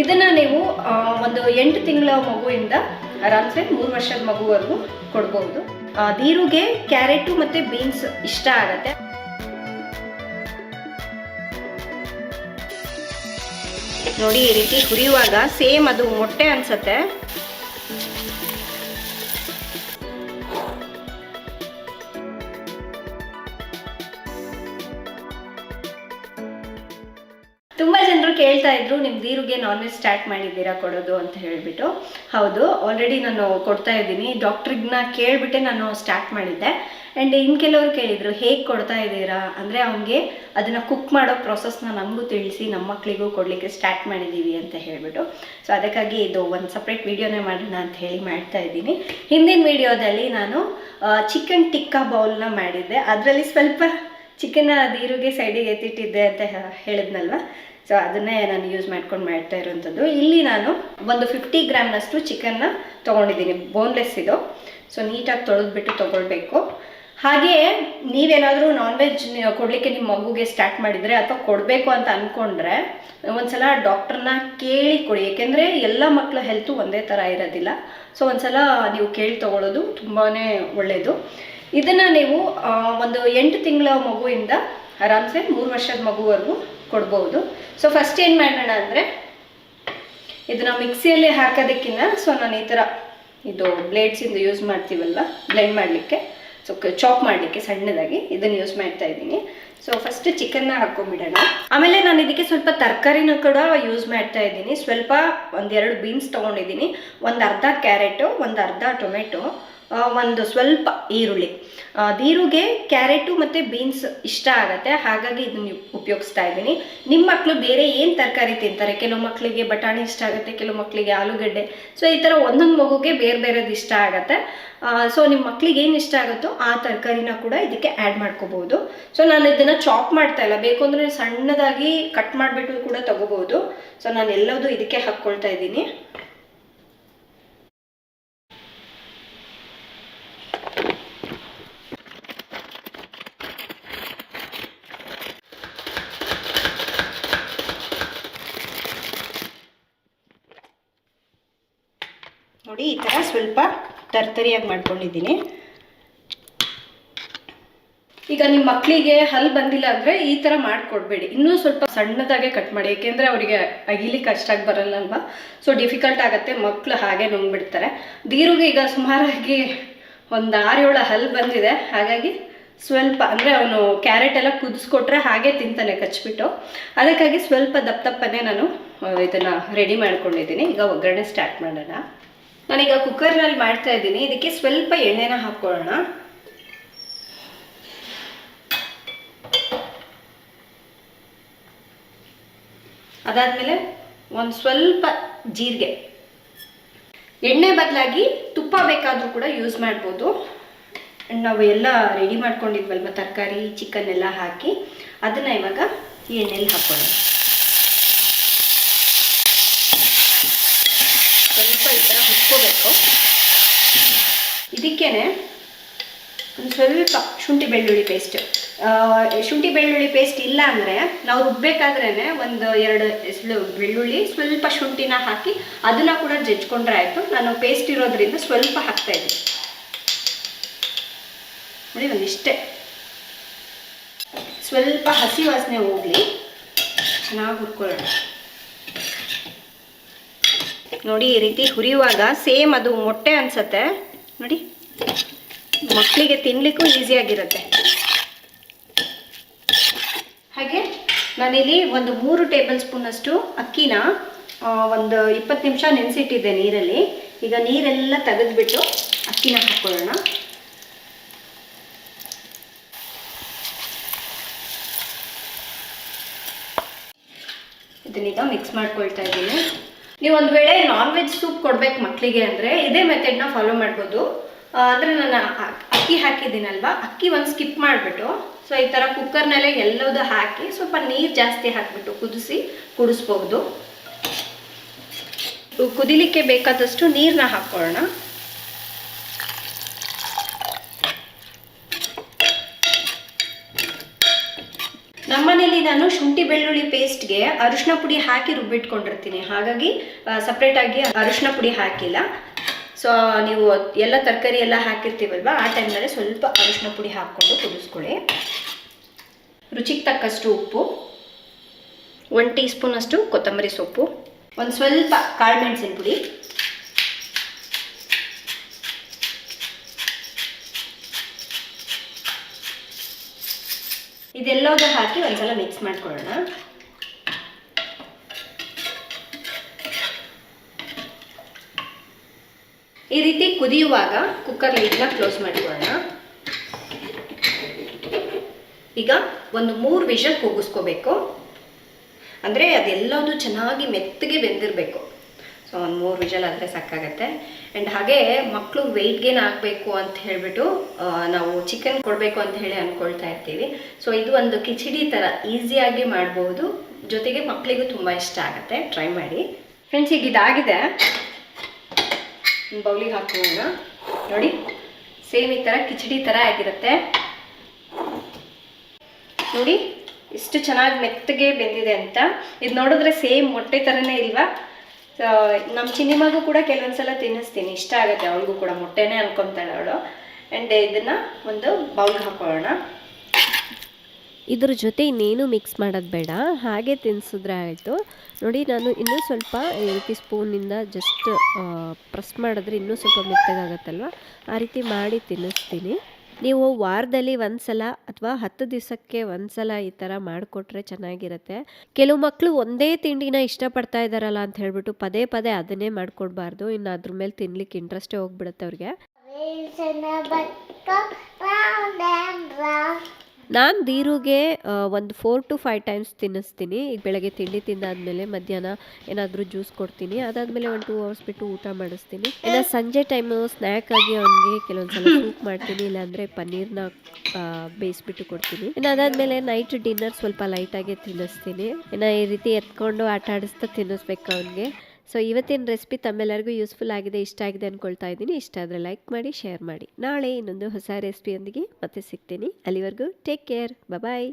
ಇದನ್ನು ನೀವು ಒಂದು 8 ತಿಂಗಳ ಮಗುವಿಂದ ಆರಾಮ್ಸೆ 3 ವರ್ಷದ ಮಗುವರೆಗೂ ಕೊಡ್ಬೋದು. ದೀರುಗೆ ಕ್ಯಾರೆಟು ಮತ್ತು ಬೀನ್ಸ್ ಇಷ್ಟ ಆಗುತ್ತೆ. ನೋಡಿ ಈ ರೀತಿ ಹುರಿಯುವಾಗ ಸೇಮ್ ಅದು ಮೊಟ್ಟೆ ಅನ್ಸತ್ತೆ. ತುಂಬ ಜನರು ಕೇಳ್ತಾ ಇದ್ರು, ನಿಮ್ಮ ದೀರುಗೆ ನಾನ್ ವೆಜ್ ಸ್ಟಾರ್ಟ್ ಮಾಡಿದ್ದೀರಾ ಕೊಡೋದು ಅಂತ ಹೇಳಿಬಿಟ್ಟು. ಹೌದು, ಆಲ್ರೆಡಿ ನಾನು ಕೊಡ್ತಾ ಇದ್ದೀನಿ. ಡಾಕ್ಟ್ರಿಗನ್ನ ಕೇಳಿಬಿಟ್ಟೆ ನಾನು ಸ್ಟಾರ್ಟ್ ಮಾಡಿದ್ದೆ. ಆ್ಯಂಡ್ ಇನ್ನು ಕೆಲವರು ಕೇಳಿದರು ಹೇಗೆ ಕೊಡ್ತಾ ಇದ್ದೀರಾ ಅಂದರೆ, ಅವನಿಗೆ ಅದನ್ನು ಕುಕ್ ಮಾಡೋ ಪ್ರೊಸೆಸ್ನ ನಮಗೂ ತಿಳಿಸಿ ನಮ್ಮ ಮಕ್ಕಳಿಗೂ ಕೊಡಲಿಕ್ಕೆ ಸ್ಟಾರ್ಟ್ ಮಾಡಿದ್ದೀವಿ ಅಂತ ಹೇಳಿಬಿಟ್ಟು. ಸೊ ಅದಕ್ಕಾಗಿ ಇದು ಒಂದು ಸಪ್ರೇಟ್ ವೀಡಿಯೋನೇ ಮಾಡೋಣ ಅಂತ ಹೇಳಿ ಮಾಡ್ತಾ ಇದ್ದೀನಿ. ಹಿಂದಿನ ವೀಡಿಯೋದಲ್ಲಿ ನಾನು ಚಿಕನ್ ಟಿಕ್ಕಾ ಬೌಲ್ನ ಮಾಡಿದ್ದೆ. ಅದರಲ್ಲಿ ಸ್ವಲ್ಪ ಚಿಕನ್ನ ದೀರುಗೆ ಸೈಡಿಗೆ ಎತ್ತಿಟ್ಟಿದ್ದೆ ಅಂತ ಹೇಳಿದ್ನಲ್ವ. ಸೊ ಅದನ್ನೇ ನಾನು ಯೂಸ್ ಮಾಡ್ಕೊಂಡು ಮಾಡ್ತಾ ಇರೋವಂಥದ್ದು. ಇಲ್ಲಿ ನಾನು ಒಂದು 50 ಗ್ರಾಮ್ನಷ್ಟು ಚಿಕನ್ನ ತೊಗೊಂಡಿದ್ದೀನಿ, ಬೋನ್ಲೆಸ್ ಇದು. ಸೊ ನೀಟಾಗಿ ತೊಳೆದ್ಬಿಟ್ಟು ತೊಗೊಳ್ಬೇಕು. ಹಾಗೆಯೇ ನೀವೇನಾದರೂ ನಾನ್ ವೆಜ್ ಕೊಡಲಿಕ್ಕೆ ನಿಮ್ಮ ಮಗುಗೆ ಸ್ಟಾರ್ಟ್ ಮಾಡಿದರೆ ಅಥವಾ ಕೊಡಬೇಕು ಅಂತ ಅಂದ್ಕೊಂಡ್ರೆ ಒಂದ್ಸಲ ಡಾಕ್ಟ್ರನ್ನ ಕೇಳಿ ಕೊಡಿ. ಏಕೆಂದರೆ ಎಲ್ಲ ಮಕ್ಕಳ ಹೆಲ್ತು ಒಂದೇ ಥರ ಇರೋದಿಲ್ಲ. ಸೊ ಒಂದ್ಸಲ ನೀವು ಕೇಳಿ ತೊಗೊಳ್ಳೋದು ತುಂಬಾ ಒಳ್ಳೆಯದು. ಇದನ್ನು ನೀವು ಒಂದು 8 ತಿಂಗಳ ಮಗುವಿಂದ ಆರಾಮ್ಸೆ 3 ವರ್ಷದ ಮಗುವರೆಗೂ ಕೊಡ್ಬೋದು. ಸೊ ಫಸ್ಟ್ ಏನು ಮಾಡೋಣ ಅಂದರೆ, ಇದನ್ನು ಮಿಕ್ಸಿಯಲ್ಲಿ ಹಾಕೋದಕ್ಕಿಂತ ನಾನು ಈ ಥರ ಇದು ಬ್ಲೇಡ್ಸಿಂದ ಯೂಸ್ ಮಾಡ್ತೀವಲ್ವ ಬ್ಲೆಂಡ್ ಮಾಡಲಿಕ್ಕೆ, ಸೊ ಚಾಪ್ ಮಾಡಲಿಕ್ಕೆ ಸಣ್ಣದಾಗಿ ಇದನ್ನು ಯೂಸ್ ಮಾಡ್ತಾ ಇದ್ದೀನಿ. ಸೊ ಫಸ್ಟ್ ಚಿಕನ್ನ ಹಾಕ್ಕೊಂಬಿಡೋಣ. ಆಮೇಲೆ ನಾನು ಇದಕ್ಕೆ ಸ್ವಲ್ಪ ತರಕಾರಿನ ಕೂಡ ಯೂಸ್ ಮಾಡ್ತಾ ಇದ್ದೀನಿ. ಸ್ವಲ್ಪ 1-2 ಬೀನ್ಸ್ ತೊಗೊಂಡಿದ್ದೀನಿ, ಒಂದು ಅರ್ಧ ಕ್ಯಾರೆಟು, ಒಂದು ಅರ್ಧ ಟೊಮೆಟೊ, ಒಂದು ಸ್ವಲ್ಪ ಈರುಳ್ಳಿ. ದೀರುಗೆ ಕ್ಯಾರೆಟು ಮತ್ತು ಬೀನ್ಸ್ ಇಷ್ಟ ಆಗುತ್ತೆ, ಹಾಗಾಗಿ ಇದನ್ನು ಉಪಯೋಗಿಸ್ತಾ ಇದ್ದೀನಿ. ನಿಮ್ಮ ಮಕ್ಕಳು ಬೇರೆ ಏನು ತರಕಾರಿ ತಿಂತಾರೆ, ಕೆಲವು ಮಕ್ಕಳಿಗೆ ಬಟಾಣಿ ಇಷ್ಟ ಆಗುತ್ತೆ, ಕೆಲವು ಮಕ್ಕಳಿಗೆ ಆಲೂಗಡ್ಡೆ. ಸೊ ಈ ಥರ ಒಂದೊಂದು ಮಗುಗೆ ಬೇರೆ ಬೇರೆದು ಇಷ್ಟ ಆಗುತ್ತೆ. ಸೊ ನಿಮ್ಮ ಮಕ್ಕಳಿಗೆ ಏನು ಇಷ್ಟ ಆಗುತ್ತೋ ಆ ತರಕಾರಿನ ಕೂಡ ಇದಕ್ಕೆ ಆ್ಯಡ್ ಮಾಡ್ಕೋಬೋದು. ಸೊ ನಾನು ಇದನ್ನು ಚಾಪ್ ಮಾಡ್ತಾ ಇಲ್ಲ, ಬೇಕು ಅಂದರೆ ಸಣ್ಣದಾಗಿ ಕಟ್ ಮಾಡಿಬಿಟ್ಟು ಕೂಡ ತೊಗೋಬೋದು. ಸೊ ನಾನು ಎಲ್ಲದೂ ಇದಕ್ಕೆ ಹಾಕ್ಕೊಳ್ತಾ ಇದ್ದೀನಿ. ನೋಡಿ ಈ ಥರ ಸ್ವಲ್ಪ ತರ್ತರಿಯಾಗಿ ಮಾಡ್ಕೊಂಡಿದ್ದೀನಿ. ಈಗ ನಿಮ್ಮ ಮಕ್ಕಳಿಗೆ ಹಲ್ಲು ಬಂದಿಲ್ಲ ಅಂದರೆ ಈ ಥರ ಮಾಡಿಕೊಡ್ಬೇಡಿ, ಇನ್ನೂ ಸ್ವಲ್ಪ ಸಣ್ಣದಾಗೆ ಕಟ್ ಮಾಡಿ. ಏಕೆಂದರೆ ಅವರಿಗೆ ಅಗಿಲಿಕ್ಕೆ ಅಷ್ಟಾಗಿ ಬರಲ್ಲ ಅಲ್ವಾ. ಸೊ ಡಿಫಿಕಲ್ಟ್ ಆಗುತ್ತೆ, ಮಕ್ಕಳು ಹಾಗೆ ನುಂಗ್ಬಿಡ್ತಾರೆ. ದೀರುಗೆ ಈಗ ಸುಮಾರಾಗಿ ಒಂದು 6-7 ಹಲ್ಲು ಬಂದಿದೆ. ಹಾಗಾಗಿ ಸ್ವಲ್ಪ ಅಂದರೆ ಅವನು ಕ್ಯಾರೆಟ್ ಎಲ್ಲ ಕುದಿಸ್ಕೊಟ್ರೆ ಹಾಗೆ ತಿಂತಾನೆ ಕಚ್ಬಿಟ್ಟು. ಅದಕ್ಕಾಗಿ ಸ್ವಲ್ಪ ದಪ್ಪನೇ ನಾನು ಇದನ್ನು ರೆಡಿ ಮಾಡ್ಕೊಂಡಿದ್ದೀನಿ. ಈಗ ಒಗ್ಗರಣೆ ಸ್ಟಾರ್ಟ್ ಮಾಡೋಣ. ನಾನೀಗ ಕುಕ್ಕರ್ನಲ್ಲಿ ಮಾಡ್ತಾ ಇದ್ದೀನಿ. ಇದಕ್ಕೆ ಸ್ವಲ್ಪ ಎಣ್ಣೆನ ಹಾಕ್ಕೊಳ್ಳೋಣ. ಅದಾದಮೇಲೆ ಒಂದು ಸ್ವಲ್ಪ ಜೀರಿಗೆ. ಎಣ್ಣೆ ಬದಲಾಗಿ ತುಪ್ಪ ಬೇಕಾದರೂ ಕೂಡ ಯೂಸ್ ಮಾಡ್ಬೋದು. ನಾವು ಎಲ್ಲ ರೆಡಿ ಮಾಡ್ಕೊಂಡಿದ್ವಲ್ವ ತರಕಾರಿ ಚಿಕನ್ ಎಲ್ಲ ಹಾಕಿ, ಅದನ್ನು ಇವಾಗ ಈ ಎಣ್ಣೆಯಲ್ಲಿ ಹಾಕ್ಕೊಳ್ಳೋಣ. ಸ್ವಲ್ಪ ಈ ಥರ ಹುರ್ಕೋಬೇಕು. ಇದಕ್ಕೇನೆ ಒಂದು ಸ್ವಲ್ಪ ಶುಂಠಿ ಬೆಳ್ಳುಳ್ಳಿ ಪೇಸ್ಟ್. ಶುಂಠಿ ಬೆಳ್ಳುಳ್ಳಿ ಪೇಸ್ಟ್ ಇಲ್ಲ ಅಂದರೆ ನಾವು ರುಬ್ಬೇಕಾದ್ರೇ 1-2 ಎಸಳು ಬೆಳ್ಳುಳ್ಳಿ, ಸ್ವಲ್ಪ ಶುಂಠಿನ ಹಾಕಿ ಅದನ್ನು ಕೂಡ ಜಜ್ಕೊಂಡ್ರೆ ಆಯಿತು. ನಾನು ಪೇಸ್ಟ್ ಇರೋದ್ರಿಂದ ಸ್ವಲ್ಪ ಹಾಕ್ತಾಯಿದ್ದೀನಿ. ನೋಡಿ ಒಂದಿಷ್ಟೇ, ಸ್ವಲ್ಪ ಹಸಿ ವಾಸನೆ ಹೋಗಲಿ, ಚೆನ್ನಾಗಿ ಹುರ್ಕೊಳ್ಳೋಣ. ನೋಡಿ ಈ ರೀತಿ ಹುರಿಯುವಾಗ ಸೇಮ್ ಅದು ಮೊಟ್ಟೆ ಅನ್ಸತ್ತೆ. ನೋಡಿ ಮಕ್ಕಳಿಗೆ ತಿನ್ನಲಿಕ್ಕೂ ಈಸಿಯಾಗಿರುತ್ತೆ. ಹಾಗೆ ನಾನಿಲ್ಲಿ ಒಂದು 3 ಟೇಬಲ್ ಸ್ಪೂನಷ್ಟು ಅಕ್ಕಿನ ಒಂದು 20 ನಿಮಿಷ ನೆನೆಸಿಟ್ಟಿದ್ದೆ ನೀರಲ್ಲಿ. ಈಗ ನೀರೆಲ್ಲ ತೆಗೆದುಬಿಟ್ಟು ಅಕ್ಕಿನ ಹಾಕ್ಕೊಳ್ಳೋಣ. ಇದನ್ನೀಗ ಮಿಕ್ಸ್ ಮಾಡ್ಕೊಳ್ತಾ ಇದ್ದೀನಿ. ನೀವು ಒಂದು ವೇಳೆ ನಾನ್ ವೆಜ್ ಸೂಪ್ ಕೊಡ್ಬೇಕು ಮಕ್ಕಳಿಗೆ ಅಂದರೆ ಇದೇ ಮೆಥಡ್ನ ಫಾಲೋ ಮಾಡ್ಬೋದು. ಅಂದರೆ ನಾನು ಅಕ್ಕಿ ಹಾಕಿದ್ದೀನಲ್ವ, ಅಕ್ಕಿ ಒಂದು ಸ್ಕಿಪ್ ಮಾಡಿಬಿಟ್ಟು ಸೊ ಈ ಥರ ಕುಕ್ಕರ್ನಲ್ಲೇ ಎಲ್ಲದೂ ಹಾಕಿ ಸ್ವಲ್ಪ ನೀರು ಜಾಸ್ತಿ ಹಾಕಿಬಿಟ್ಟು ಕುದಿಸ್ಬೋದು. ಕುದಿಲಿಕ್ಕೆ ಬೇಕಾದಷ್ಟು ನೀರನ್ನ ಹಾಕ್ಕೊಳ್ಳೋಣ. ನಮ್ಮನೇಲಿ ನಾನು ಶುಂಠಿ ಬೆಳ್ಳುಳ್ಳಿ ಪೇಸ್ಟ್ಗೆ ಅರಿಶಿನ ಪುಡಿ ಹಾಕಿ ರುಬ್ಬಿಟ್ಕೊಂಡಿರ್ತೀನಿ, ಹಾಗಾಗಿ ಸಪ್ರೇಟಾಗಿ ಅರಿಶಿನ ಪುಡಿ ಹಾಕಿಲ್ಲ. ಸೊ ನೀವು ಎಲ್ಲ ತರಕಾರಿ ಎಲ್ಲ ಹಾಕಿರ್ತೀವಲ್ವ, ಆ ಟೈಮ್ನಲ್ಲಿ ಸ್ವಲ್ಪ ಅರಿಶಿನ ಪುಡಿ ಹಾಕ್ಕೊಂಡು ಕುದಿಸ್ಕೊಳ್ಳಿ. ರುಚಿಗೆ ತಕ್ಕಷ್ಟು ಉಪ್ಪು, 1 ಟೀ ಸ್ಪೂನ್ ಅಷ್ಟು ಕೊತ್ತಂಬರಿ ಸೊಪ್ಪು, ಒಂದು ಸ್ವಲ್ಪ ಕಾಳು ಮೆಣಸಿನ ಪುಡಿ, ಇದೆಲ್ಲವೂ ಹಾಕಿ ಒಂದ್ಸಲ ಮಿಕ್ಸ್ ಮಾಡ್ಕೊಳ್ಳೋಣ. ಈ ರೀತಿ ಕುದಿಯುವಾಗ ಕುಕ್ಕರ್ ಲಿಡ್ನ ಕ್ಲೋಸ್ ಮಾಡ್ಕೊಳ್ಳೋಣ. ಈಗ ಒಂದು 3 ವಿಷಲ್ ಕೂಗಿಸ್ಕೋಬೇಕು, ಅಂದರೆ ಅದೆಲ್ಲವೂ ಚೆನ್ನಾಗಿ ಮೆತ್ತಗೆ ಬೆಂದಿರಬೇಕು. ಸೊ ಒಂದು 3 ವಿಷಲ್ ಆದರೆ ಸಾಕಾಗತ್ತೆ. ಆ್ಯಂಡ್ ಹಾಗೆ ಮಕ್ಕಳು ವೆಯ್ಟ್ ಗೇನ್ ಆಗಬೇಕು ಅಂತ ಹೇಳಿಬಿಟ್ಟು ನಾವು ಚಿಕನ್ ಕೊಡಬೇಕು ಅಂತ ಹೇಳಿ ಅಂದ್ಕೊಳ್ತಾ ಇರ್ತೀವಿ. ಸೊ ಇದು ಒಂದು ಕಿಚಡಿ ಥರ ಈಸಿಯಾಗಿ ಮಾಡ್ಬೋದು, ಜೊತೆಗೆ ಮಕ್ಕಳಿಗೂ ತುಂಬ ಇಷ್ಟ ಆಗುತ್ತೆ. ಟ್ರೈ ಮಾಡಿ ಫ್ರೆಂಡ್ಸ್. ಈಗ ಇದಾಗಿದೆ, ಬೌಲಿಗೆ ಹಾಕೋಣ. ನೋಡಿ, ಸೇಮ್ ಈ ಥರ ಕಿಚಡಿ ಥರ ಆಗಿರುತ್ತೆ. ನೋಡಿ ಎಷ್ಟು ಚೆನ್ನಾಗಿ ಮೆತ್ತಗೆ ಬೆಂದಿದೆ ಅಂತ. ಇದು ನೋಡಿದ್ರೆ ಸೇಮ್ ಮೊಟ್ಟೆ ಥರನೇ ಇಲ್ವಾ? ನಮ್ಮ ಚಿನ್ನಿಮಗೂ ಕೂಡ ಕೆಲವೊಂದ್ಸಲ ತಿನ್ನಿಸ್ತೀನಿ, ಇಷ್ಟ ಆಗುತ್ತೆ ಅವಳಿಗೂ ಕೂಡ, ಮೊಟ್ಟೆನೇ ಅನ್ಕೊತಾಳೆ ಅವಳು. ಆ್ಯಂಡ್ ಇದನ್ನು ಒಂದು ಬೌಲ್ಗೆ ಹಾಕೊಳ್ಳೋಣ. ಇದ್ರ ಜೊತೆ ಇನ್ನೇನು ಮಿಕ್ಸ್ ಮಾಡೋದು ಬೇಡ, ಹಾಗೆ ತಿನ್ನಿಸಿದ್ರೆ ಆಯಿತು. ನೋಡಿ, ನಾನು ಇನ್ನೂ ಸ್ವಲ್ಪ ಈ ರೀತಿ ಸ್ಪೂನಿಂದ ಜಸ್ಟ್ ಪ್ರೆಸ್ ಮಾಡಿದ್ರೆ ಇನ್ನೂ ಸ್ವಲ್ಪ ಮೆತ್ತಗಾಗತ್ತಲ್ವ, ಆ ರೀತಿ ಮಾಡಿ ತಿನ್ನಿಸ್ತೀನಿ. ನೀವು ವಾರದಲ್ಲಿ 1 ಸಲ ಅಥವಾ 10 ದಿವಸಕ್ಕೆ 1 ಸಲ ಈ ಥರ ಮಾಡಿಕೊಟ್ರೆ ಚೆನ್ನಾಗಿರುತ್ತೆ. ಕೆಲವು ಮಕ್ಕಳು ಒಂದೇ ತಿಂಡಿನ ಇಷ್ಟಪಡ್ತಾ ಇದ್ದಾರಲ್ಲ ಅಂತ ಹೇಳ್ಬಿಟ್ಟು ಪದೇ ಪದೇ ಅದನ್ನೇ ಮಾಡಿಕೊಡ್ಬಾರ್ದು, ಇನ್ನು ಅದ್ರ ಮೇಲೆ ತಿನ್ಲಿಕ್ಕೆ ಇಂಟ್ರೆಸ್ಟೇ ಹೋಗ್ಬಿಡುತ್ತೆ ಅವ್ರಿಗೆ. ನಾನು ದೀರುಗೆ ಒಂದು 4 to 5 ಟೈಮ್ಸ್ ತಿನ್ನಿಸ್ತೀನಿ. ಈಗ ಬೆಳಗ್ಗೆ ತಿಂಡಿ ತಿಂದಾದ್ಮೇಲೆ ಮಧ್ಯಾಹ್ನ ಏನಾದರೂ ಜ್ಯೂಸ್ ಕೊಡ್ತೀನಿ, ಅದಾದಮೇಲೆ 1-2 ಅವರ್ಸ್ ಬಿಟ್ಟು ಊಟ ಮಾಡಿಸ್ತೀನಿ. ಇನ್ನು ಸಂಜೆ ಟೈಮು ಸ್ನ್ಯಾಕ್ ಆಗಿ ಅವನಿಗೆ ಕೆಲವೊಂದ್ಸಲ ಸೂಪ್ ಮಾಡ್ತೀನಿ, ಇಲ್ಲಾಂದರೆ ಪನ್ನೀರ್ನ ಬೇಯಿಸ್ಬಿಟ್ಟು ಕೊಡ್ತೀನಿ. ಇನ್ನು ಅದಾದಮೇಲೆ ನೈಟ್ ಡಿನ್ನರ್ ಸ್ವಲ್ಪ ಲೈಟಾಗಿ ತಿನ್ನಿಸ್ತೀನಿ. ಇನ್ನು ಈ ರೀತಿ ಎತ್ಕೊಂಡು ಆಟ ಆಡಿಸ್ತಾ ತಿನ್ನಿಸ್ಬೇಕು ಅವನಿಗೆ. ಸೊ ಇವತ್ತಿನ ರೆಸಿಪಿ ತಮ್ಮೆಲ್ಲರಿಗೂ ಯೂಸ್ಫುಲ್ ಆಗಿದೆ, ಇಷ್ಟ ಆಗಿದೆ ಅಂದ್ಕೊಳ್ತಾ ಇದ್ದೀನಿ. ಇಷ್ಟ ಆದರೆ ಲೈಕ್ ಮಾಡಿ, ಶೇರ್ ಮಾಡಿ. ನಾಳೆ ಇನ್ನೊಂದು ಹೊಸ ರೆಸಿಪಿಯೊಂದಿಗೆ ಮತ್ತೆ ಸಿಗ್ತೀನಿ. ಅಲ್ಲಿವರೆಗೂ ಟೇಕ್ ಕೇರ್, ಬಾಯ್.